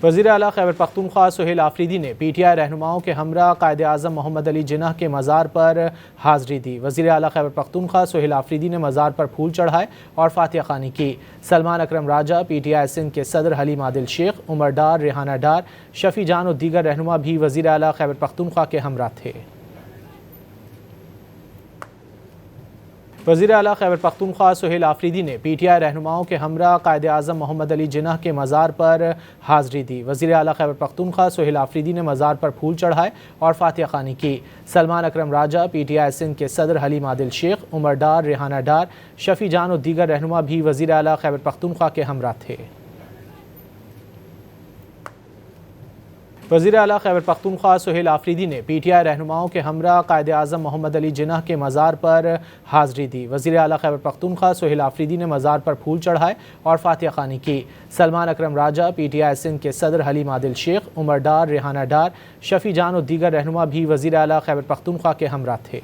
وزیر اعلیٰ خیبر پختونخوا سہیل آفریدی نے پی ٹی آئی رہنماؤں کے ہمراہ قائد اعظم محمد علی جناح کے مزار پر حاضری دی۔ وزیر اعلیٰ خیبر پختونخوا سہیل آفریدی نے مزار پر پھول چڑھائے اور فاتحہ خوانی کی۔ سلمان اکرم راجہ، پی ٹی آئی سندھ کے صدر حلیم عادل شیخ، عمر ڈار، ریحانہ ڈار، شفیع جان اور دیگر رہنما بھی وزیر اعلیٰ خیبر پختونخوا کے ہمراہ تھے۔ وزیر اعلیٰ خیبر پختونخوا سہیل آفریدی نے پی ٹی آئی رہنماؤں کے ہمراہ قائد اعظم محمد علی جناح کے مزار پر حاضری دی۔ وزیر اعلیٰ خیبر پختونخوا سہیل آفریدی نے مزار پر پھول چڑھائے اور فاتحہ خوانی کی۔ سلمان اکرم راجہ، پی ٹی آئی سندھ کے صدر حلیم عادل شیخ، عمر ڈار، ریحانہ ڈار، شفیع جان اور دیگر رہنما بھی وزیر اعلیٰ خیبر پختونخوا کے ہمراہ تھے۔ وزیر اعلیٰ خیبر پختونخوا سہیل آفریدی نے پی ٹی آئی رہنماؤں کے ہمراہ قائد اعظم محمد علی جناح کے مزار پر حاضری دی۔ وزیر اعلیٰ خیبر پختونخوا سہیل آفریدی نے مزار پر پھول چڑھائے اور فاتحہ خوانی کی۔ سلمان اکرم راجہ، پی ٹی آئی سندھ کے صدر حلیم عادل شیخ، عمر ڈار، ریحانہ ڈار، شفیع جان اور دیگر رہنما بھی وزیر اعلیٰ خیبر پختونخوا کے ہمراہ تھے۔